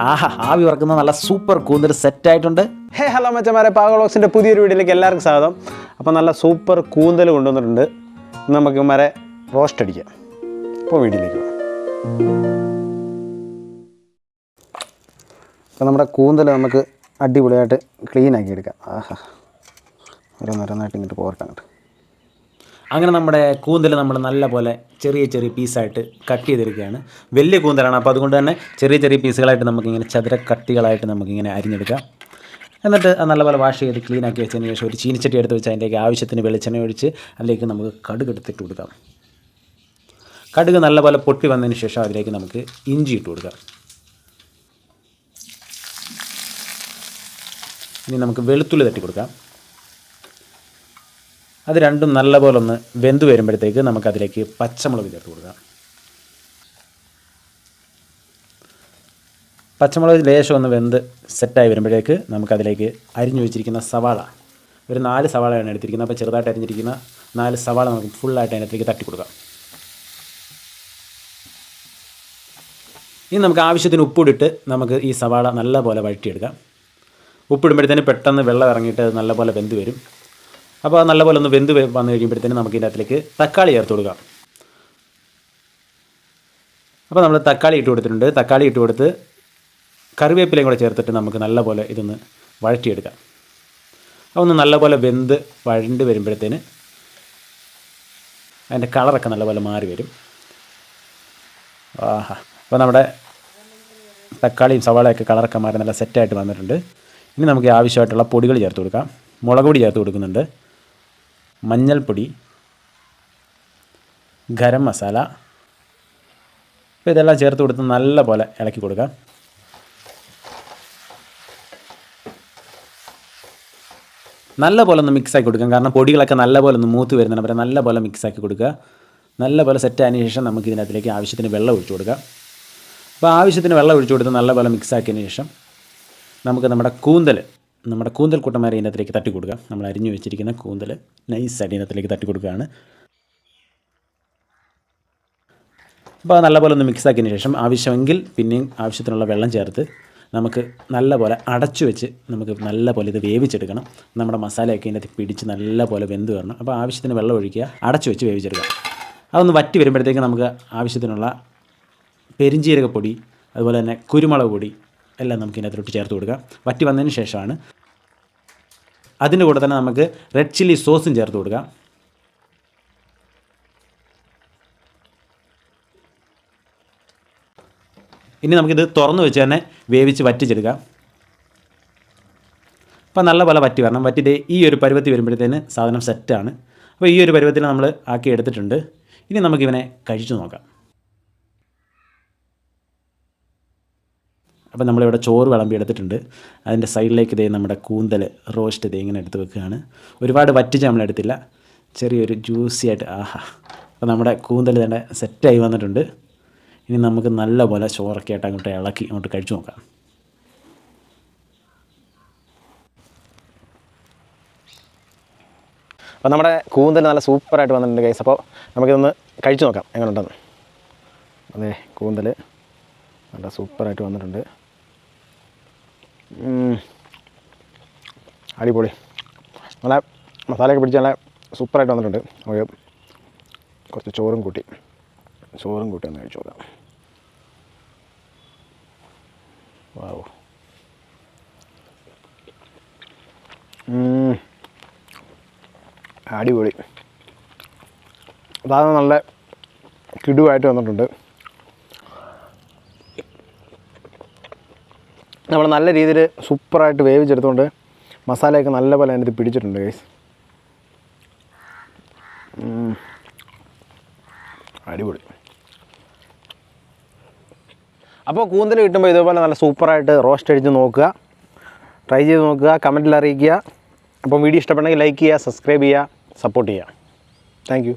ആഹാ, ആവി പറക്കുന്ന നല്ല സൂപ്പർ കൂന്തൽ സെറ്റായിട്ടുണ്ട്. ഹലോ മച്ചന്മാരെ, പാവളോക്സിൻ്റെ പുതിയൊരു വീഡിയോയിലേക്ക് എല്ലാവർക്കും സ്വാഗതം. അപ്പോൾ നല്ല സൂപ്പർ കൂന്തൽ കൊണ്ടുവന്നിട്ടുണ്ട്. നമുക്ക് മരെ റോസ്റ്റ് അടിക്കാം. ഇപ്പോൾ വീഡിയോയിലേക്ക് പോകാം. അപ്പോൾ നമ്മുടെ കൂന്തൽ നമുക്ക് അടിപൊളിയായിട്ട് ക്ലീൻ ആക്കി എടുക്കാം. ആഹാ, ഓരോന്നോരോന്നായിട്ട് ഇങ്ങോട്ട് പോർക്കങ്ങോട്ട്. അങ്ങനെ നമ്മുടെ കൂന്തൽ നമ്മൾ നല്ല പോലെ ചെറിയ ചെറിയ പീസായിട്ട് കട്ട് ചെയ്തെടുക്കുകയാണ്. വലിയ കൂന്തലാണ്, അപ്പോൾ അതുകൊണ്ട് തന്നെ ചെറിയ ചെറിയ പീസുകളായിട്ട് നമുക്കിങ്ങനെ ചതുര കട്ടികളായിട്ട് നമുക്കിങ്ങനെ അരിഞ്ഞെടുക്കാം. എന്നിട്ട് നല്ലപോലെ വാഷ് ചെയ്ത് ക്ലീൻ ആക്കി വെച്ചതിന് ശേഷം ഒരു ചീനിച്ചട്ടി എടുത്ത് വെച്ച് അതിലേക്ക് ആവശ്യത്തിന് വെളിച്ചെണ്ണ ഒഴിച്ച് അതിലേക്ക് നമുക്ക് കടുക് എടുത്തിട്ട് കൊടുക്കാം. കടുക് നല്ലപോലെ പൊട്ടി വന്നതിന് ശേഷം അതിലേക്ക് നമുക്ക് ഇഞ്ചി ഇട്ട് കൊടുക്കാം. ഇനി നമുക്ക് വെളുത്തുള്ളി തട്ടി കൊടുക്കാം. അത് രണ്ടും നല്ലപോലെ ഒന്ന് വെന്ത് വരുമ്പോഴത്തേക്ക് നമുക്കതിലേക്ക് പച്ചമുളക് ചേർത്ത് കൊടുക്കാം. പച്ചമുളക് ലേശം ഒന്ന് വെന്ത് സെറ്റായി വരുമ്പോഴേക്ക് നമുക്കതിലേക്ക് അരിഞ്ഞു വെച്ചിരിക്കുന്ന സവാള, ഒരു 4 സവാളയാണ് എടുത്തിരിക്കുന്നത്. അപ്പോൾ ചെറുതായിട്ട് അരിഞ്ഞിരിക്കുന്ന 4 സവാള നമുക്ക് ഫുള്ളായിട്ട് അതിനകത്തേക്ക് തട്ടി കൊടുക്കാം. ഇനി നമുക്ക് ആവശ്യത്തിന് ഉപ്പിടിട്ട് നമുക്ക് ഈ സവാള നല്ലപോലെ വഴറ്റിയെടുക്കാം. ഉപ്പിടുമ്പോഴത്തേന് പെട്ടെന്ന് വെള്ളം ഇറങ്ങിയിട്ട് അത് നല്ലപോലെ വെന്ത് വരും. അപ്പോൾ അത് നല്ലപോലെ ഒന്ന് വെന്ത് വന്നു കഴിയുമ്പോഴത്തേന് നമുക്ക് ഇതിനകത്തേക്ക് തക്കാളി ചേർത്ത് കൊടുക്കാം. അപ്പോൾ നമ്മൾ തക്കാളി ഇട്ട് കൊടുത്തിട്ടുണ്ട്. തക്കാളി ഇട്ട് കൊടുത്ത് കറിവേപ്പിലയും കൂടെ ചേർത്തിട്ട് നമുക്ക് നല്ലപോലെ ഇതൊന്ന് വഴറ്റിയെടുക്കാം. അതൊന്ന് നല്ലപോലെ വെന്ത് വഴണ്ട് വരുമ്പോഴത്തേന് അതിൻ്റെ കളറൊക്കെ നല്ലപോലെ മാറി വരും. ആഹാ, അപ്പോൾ നമ്മുടെ തക്കാളിയും സവാളയൊക്കെ കളറൊക്കെ മാറി നല്ല സെറ്റായിട്ട് വന്നിട്ടുണ്ട്. ഇനി നമുക്ക് ആവശ്യമായിട്ടുള്ള പൊടികൾ ചേർത്ത് കൊടുക്കാം. മുളക് പൊടി ചേർത്ത് കൊടുക്കുന്നുണ്ട്, മഞ്ഞൾപ്പൊടി, ഗരം മസാല. അപ്പോൾ ഇതെല്ലാം ചേർത്ത് കൊടുത്ത് നല്ലപോലെ ഇളക്കി കൊടുക്കാം. നല്ലപോലെ ഒന്ന് മിക്സാക്കി കൊടുക്കാം. കാരണം പൊടികളൊക്കെ നല്ലപോലെ ഒന്ന് മൂത്ത് വരുന്നതിന് പകരം നല്ലപോലെ മിക്സാക്കി കൊടുക്കുക. നല്ലപോലെ സെറ്റായതിനു ശേഷം നമുക്ക് ഇതിനകത്തിലേക്ക് ആവശ്യത്തിന് വെള്ളം ഒഴിച്ചു കൊടുക്കാം. അപ്പോൾ ആവശ്യത്തിന് വെള്ളം ഒഴിച്ചു കൊടുത്ത് നല്ലപോലെ മിക്സാക്കിയതിന് ശേഷം നമുക്ക് നമ്മുടെ കൂന്തൽ കൂട്ടന്മാരെ ഇതിനകത്തിലേക്ക് തട്ടി കൊടുക്കാം. നമ്മൾ അരിഞ്ഞു വെച്ചിരിക്കുന്ന കൂന്തൽ നൈസായിട്ട് ഇതിനകത്തിലേക്ക് തട്ടി കൊടുക്കുകയാണ്. അപ്പോൾ നല്ലപോലെ ഒന്ന് മിക്സാക്കിയതിന് ശേഷം ആവശ്യമെങ്കിൽ പിന്നെയും ആവശ്യത്തിനുള്ള വെള്ളം ചേർത്ത് നമുക്ക് നല്ലപോലെ അടച്ചു വെച്ച് നമുക്ക് നല്ലപോലെ ഇത് വേവിച്ചെടുക്കണം. നമ്മുടെ മസാലയൊക്കെ ഇതിനകത്ത് പിടിച്ച് നല്ലപോലെ വെന്ത് വരണം. അപ്പോൾ ആവശ്യത്തിന് വെള്ളം ഒഴിക്കുക, അടച്ചു വെച്ച് വേവിച്ചെടുക്കുക. അതൊന്ന് വറ്റി വരുമ്പോഴത്തേക്ക് നമുക്ക് ആവശ്യത്തിനുള്ള പെരിഞ്ജീരകപ്പൊടി, അതുപോലെ തന്നെ കുരുമുളക് പൊടി എല്ലാം നമുക്ക് ഇതിനകത്തോട്ട് ചേർത്ത് കൊടുക്കാം. വറ്റി വന്നതിന് ശേഷമാണ് അതിൻ്റെ കൂടെ തന്നെ നമുക്ക് റെഡ് ചില്ലി സോസും ചേർത്ത് കൊടുക്കാം. ഇനി നമുക്കിത് തുറന്ന് വെച്ച് തന്നെ വേവിച്ച് വറ്റിച്ചെടുക്കാം. അപ്പോൾ നല്ലപോലെ വറ്റി വരണം. വറ്റിയിട്ട് ഈ ഒരു പരുവത്തിൽ വരുമ്പോഴത്തേന് സാധനം സെറ്റാണ്. അപ്പോൾ ഈ ഒരു പരുവത്തിൽ നമ്മൾ ആക്കി എടുത്തിട്ടുണ്ട്. ഇനി നമുക്കിവനെ കഴിച്ചു നോക്കാം. അപ്പോൾ നമ്മളിവിടെ ചോറ് വിളമ്പി എടുത്തിട്ടുണ്ട്. അതിൻ്റെ സൈഡിലേക്ക് ഇതേ നമ്മുടെ കൂന്തൽ റോസ്റ്റ് ഇതേ ഇങ്ങനെ എടുത്ത് വെക്കുകയാണ്. ഒരുപാട് വറ്റിച്ച് നമ്മളെടുത്തില്ല, ചെറിയൊരു ജ്യൂസി ആയിട്ട്. ആഹാ, അപ്പോൾ നമ്മുടെ കൂന്തൽ തന്നെ സെറ്റായി വന്നിട്ടുണ്ട്. ഇനി നമുക്ക് നല്ലപോലെ ചോറൊക്കെ ആയിട്ട് അങ്ങോട്ട് ഇളക്കി അങ്ങോട്ട് കഴിച്ചു നോക്കാം. അപ്പോൾ നമ്മുടെ കൂന്തൽ നല്ല സൂപ്പറായിട്ട് വന്നിട്ടുണ്ട് ഗൈസ്. അപ്പോൾ നമുക്കിതൊന്ന് കഴിച്ചു നോക്കാം എങ്ങനെ ഉണ്ടെന്ന്. അതെ, കൂന്തൽ നല്ല സൂപ്പറായിട്ട് വന്നിട്ടുണ്ട്. അടിപൊളി, നല്ല മസാലയൊക്കെ പിടിച്ച് നല്ല സൂപ്പറായിട്ട് വന്നിട്ടുണ്ട്. നമുക്ക് കുറച്ച് ചോറും കൂട്ടി ഒന്ന് കഴിച്ചു നോക്കാം. വാവ്, അടിപൊളി. അതാണ് നല്ല കിടുവായിട്ട് വന്നിട്ടുണ്ട്. നമ്മൾ നല്ല രീതിയിൽ സൂപ്പറായിട്ട് വേവിച്ചെടുത്തുകൊണ്ട് മസാലയൊക്കെ നല്ലപോലെ അതിനകത്ത് പിടിച്ചിട്ടുണ്ട് ഗൈസ്. അടിപൊളി. അപ്പോൾ കൂന്തൽ കിട്ടുമ്പോൾ ഇതുപോലെ നല്ല സൂപ്പറായിട്ട് റോസ്റ്റ് അടിച്ച് നോക്കുക, ട്രൈ ചെയ്ത് നോക്കുക, കമൻറ്റിൽ അറിയിക്കുക. അപ്പോൾ വീഡിയോ ഇഷ്ടപ്പെട്ടെങ്കിൽ ലൈക്ക് ചെയ്യുക, സബ്സ്ക്രൈബ് ചെയ്യുക, സപ്പോർട്ട് ചെയ്യുക. Thank you.